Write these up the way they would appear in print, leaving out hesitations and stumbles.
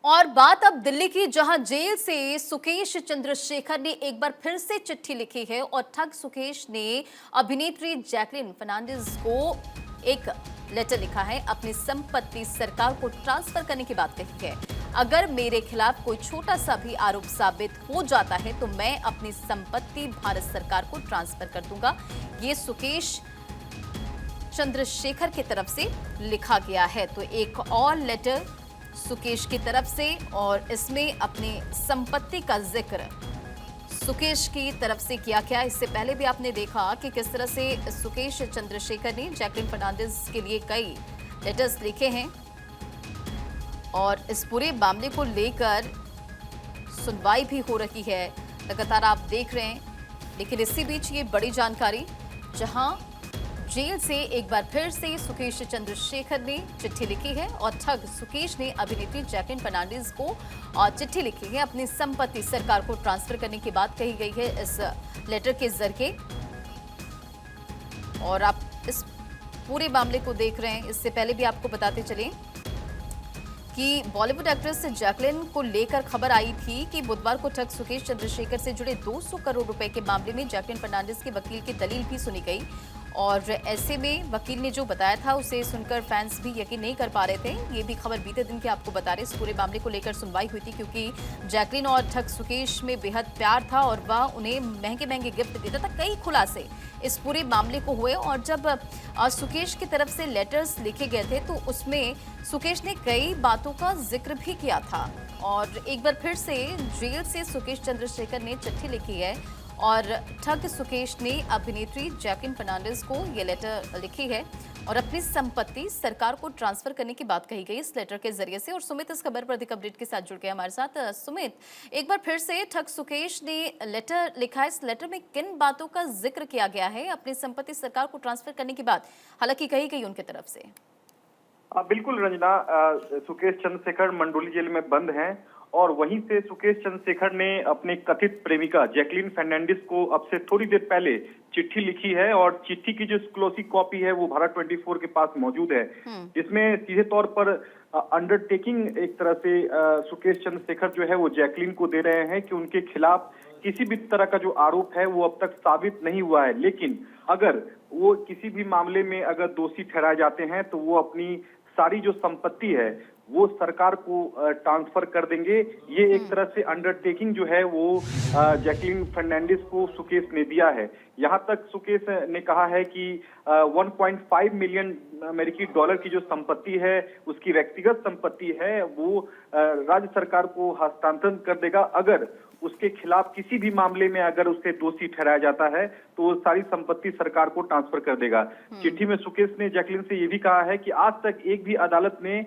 और बात अब दिल्ली की, जहां जेल से सुकेश चंद्रशेखर ने एक बार फिर से चिट्ठी लिखी है और ठग सुकेश ने अभिनेत्री जैकलिन फर्नांडिस को एक लेटर लिखा है। अपनी संपत्ति सरकार को ट्रांसफर करने की बात कही है। अगर मेरे खिलाफ कोई छोटा सा भी आरोप साबित हो जाता है तो मैं अपनी संपत्ति भारत सरकार को ट्रांसफर कर दूंगा। ये सुकेश चंद्रशेखर की तरफ से लिखा गया है। तो एक और लेटर सुकेश की तरफ से, और इसमें अपनी संपत्ति का जिक्र सुकेश की तरफ से किया गया। इससे पहले भी आपने देखा कि किस तरह से सुकेश चंद्रशेखर ने जैकलिन फर्नांडिस के लिए कई लेटर्स लिखे हैं और इस पूरे मामले को लेकर सुनवाई भी हो रही है, लगातार आप देख रहे हैं। लेकिन इसी बीच ये बड़ी जानकारी, जहां जेल से एक बार फिर से सुकेश चंद्रशेखर ने चिट्ठी लिखी है और ठग सुकेश ने अभिनेत्री जैकलिन फर्नांडिस को चिट्ठी लिखी है। अपनी संपत्ति सरकार को ट्रांसफर करने की बात कही गई है इस लेटर के जरिए। और आप इस पूरे मामले को देख रहे हैं। इससे पहले भी आपको बताते चलें कि बॉलीवुड एक्ट्रेस जैकलिन को लेकर खबर आई थी कि बुधवार को ठग सुकेश चंद्रशेखर से जुड़े 200 करोड़ रुपए के मामले में जैकलिन फर्नांडिस के वकील की दलील भी सुनी गई। और ऐसे में वकील ने जो बताया था उसे सुनकर फैंस भी यकीन नहीं कर पा रहे थे। ये भी खबर बीते दिन की आपको बता रहे। इस पूरे मामले को लेकर सुनवाई हुई थी क्योंकि जैकलिन और ठग सुकेश में बेहद प्यार था और वह उन्हें महंगे महंगे गिफ्ट देता था। कई खुलासे इस पूरे मामले को हुए और जब सुकेश की तरफ से लेटर्स लिखे गए थे तो उसमें सुकेश ने कई बातों का जिक्र भी किया था। और एक बार फिर से जेल से सुकेश चंद्रशेखर ने चिट्ठी लिखी है और ठग सुकेश ने अभिनेत्री जैकलिन फर्नांडिस को ये लेटर लिखी है और अपनी संपत्ति सरकार को ट्रांसफर करने की बात कही गई इस लेटर के जरिए से। और सुमित इस खबर पर अधिक अपडेट के साथ जुड़ गए हमारे साथ। सुमित, एक बार फिर से ठग सुकेश ने लेटर लिखा है। इस लेटर में किन बातों का जिक्र किया गया है अपनी संपत्ति सरकार को ट्रांसफर करने की बात हालांकि कही गई उनकी तरफ से? बिल्कुल रंजना, सुकेश चंद्रशेखर मंडोली जेल में बंद हैं और वहीं से सुकेश चंद्रशेखर ने अपने कथित प्रेमिका जैकलिन फर्नांडिस को अब से थोड़ी देर पहले चिट्ठी लिखी है और चिट्ठी की जो एक्सक्लूसिव कॉपी है वो भारत 24 के पास मौजूद है। जिसमें सीधे तौर पर अंडरटेकिंग एक तरह से सुकेश चंद्रशेखर जो है वो जैकलिन को दे रहे हैं कि उनके खिलाफ किसी भी तरह का जो आरोप है वो अब तक साबित नहीं हुआ है, लेकिन अगर वो किसी भी मामले में अगर दोषी ठहराए जाते हैं तो वो अपनी सारी जो संपत्ति है वो सरकार को ट्रांसफर कर देंगे। ये एक तरह से अंडरटेकिंग जो है वो जैकलिन फर्नांडिस को सुकेश ने दिया है। यहाँ तक सुकेश ने कहा है कि 1.5 मिलियन अमेरिकी डॉलर की जो संपत्ति है उसकी व्यक्तिगत संपत्ति है वो राज्य सरकार को हस्तांतरण कर देगा। अगर उसके खिलाफ किसी भी मामले में अगर उसे दोषी ठहराया जाता है तो वो सारी संपत्ति सरकार को ट्रांसफर कर देगा। चिट्ठी में सुकेश ने जैकलिन से ये भी कहा है कि आज तक एक भी अदालत ने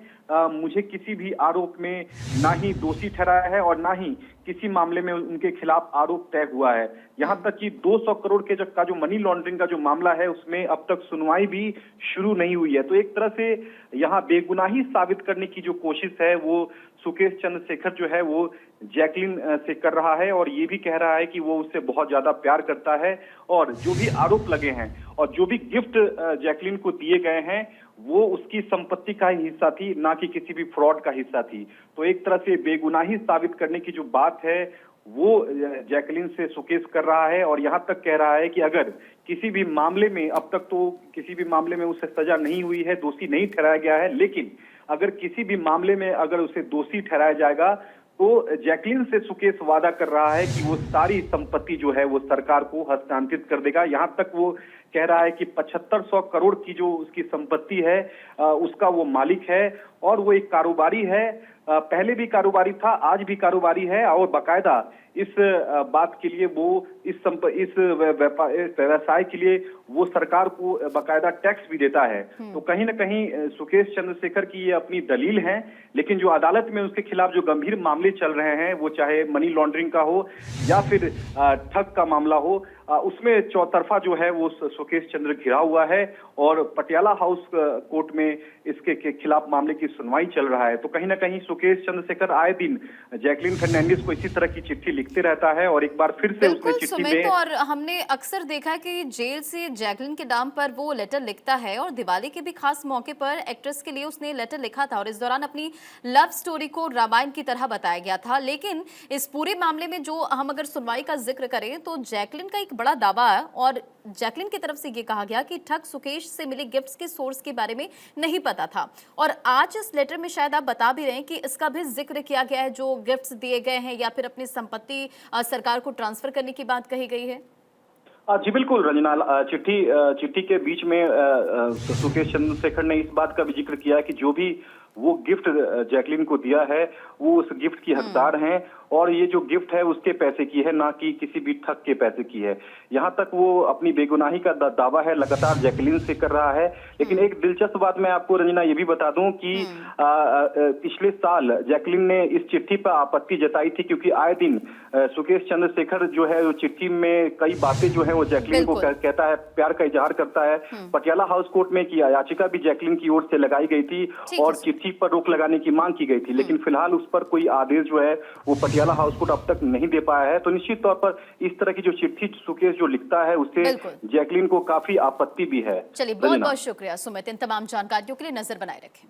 मुझे किसी भी आरोप में ना ही दोषी ठहराया है और ना ही किसी मामले में उनके खिलाफ आरोप तय हुआ है। यहाँ तक कि 200 करोड़ के जो मनी लॉन्ड्रिंग का जो मामला है उसमें अब तक सुनवाई भी शुरू नहीं हुई है। तो एक तरह से यहाँ बेगुनाही साबित करने की जो कोशिश है वो सुकेश चंद्रशेखर जो है वो जैकलिन से कर रहा है और ये भी कह रहा है कि वो उससे बहुत ज्यादा प्यार करता है और जो भी आरोप लगे हैं और जो भी गिफ्ट जैकलिन को दिए गए हैं वो उसकी संपत्ति का ही हिस्सा थी, ना कि किसी भी फ्रॉड का हिस्सा थी। तो एक तरह से बेगुनाही साबित करने की जो बात है वो जैकलिन से सुकेश कर रहा है और यहाँ तक कह रहा है कि अगर किसी भी मामले में, अब तक तो किसी भी मामले में उसे सजा नहीं हुई है, दोषी नहीं ठहराया गया है, लेकिन अगर किसी भी मामले में अगर उसे दोषी ठहराया जाएगा तो जैकलिन से सुकेश वादा कर रहा है कि वो सारी संपत्ति जो है वो सरकार को हस्तांतरित कर देगा। यहाँ तक वो कह रहा है कि 7500 करोड़ की जो उसकी संपत्ति है उसका वो मालिक है और वो एक कारोबारी है। पहले भी कारोबारी था, आज भी कारोबारी है और बाकायदा इस बात के लिए वो इस व्यवसाय के लिए वो सरकार को बाकायदा टैक्स भी देता है। तो कहीं ना कहीं सुकेश चंद्रशेखर की ये अपनी दलील है, लेकिन जो अदालत में उसके खिलाफ जो गंभीर मामले चल रहे हैं वो चाहे मनी लॉन्ड्रिंग का हो या फिर ठग का मामला हो, उसमें चौतरफा जो है वो सुकेश चंद्र घिरा हुआ है और पटियाला हाउस कोर्ट में इसके खिलाफ मामले की सुनवाई चल रहा है। तो कहीं ना कहीं सुकेश चंद्रशेखर आए दिन जैकलीन फर्नांडिस को इसी तरह की चिट्ठी लिखते रहता है और एक बार फिर से उसने चिट्ठी सुमित, में और हमने अक्सर देखा कि जेल से जैकलीन के नाम पर वो लेटर लिखता है और दिवाली के भी खास मौके पर एक्ट्रेस के लिए उसने लेटर लिखा था और इस दौरान अपनी लव स्टोरी को रामायण की तरह बताया गया था। लेकिन इस पूरे मामले में जो हम अगर सुनवाई का जिक्र करें तो जैकलीन का एक बड़ा दावा है और जैकलीन की तरफ से ये कहा गया कि ठग सुकेश से मिले गिफ्ट्स के सोर्स के बारे में नहीं पता था और आज इस लेटर में शायद आप बता भी रहे हैं कि इसका भी जिक्र किया गया है, जो गिफ्ट्स दिए गए हैं या फिर अपनी संपत्ति सरकार को ट्रांसफर करने की बात कही गई है। जी बिल्कुल रंजना, चिट्ठी के बीच में सुकेश चंद्रशेखर ने इस बात का भी जिक्र किया कि जो भी वो गिफ्ट जैकलीन को दिया है वो उस गिफ्ट की हकदार हैं और ये जो गिफ्ट है उसके पैसे की है, ना कि किसी भी ठग के पैसे की है। यहाँ तक वो अपनी बेगुनाही का दावा है लगातार जैकलीन से कर रहा है। लेकिन एक दिलचस्प बात मैं आपको रंजना ये भी बता दूं कि पिछले साल जैकलीन ने इस चिट्ठी पर आपत्ति जताई थी क्योंकि आए दिन सुकेश चंद्रशेखर जो है वो चिट्ठी में कई बातें जो है वो जैकलीन को कहता है, प्यार का इजहार करता है। पटियाला हाउस कोर्ट में की याचिका भी जैकलीन की ओर से लगाई गई थी और चिट्ठी पर रोक लगाने की मांग की गई थी, लेकिन फिलहाल उस पर कोई आदेश जो है वो पटियाला हाउस कोर्ट अब तक नहीं दे पाया है। तो निश्चित तौर पर इस तरह की जो चिट्ठी सुकेश जो लिखता है उससे जैकलीन को काफी आपत्ति भी है। चलिए, बहुत बहुत शुक्रिया सुमित, इन तमाम जानकारियों के लिए नजर बनाए रखें।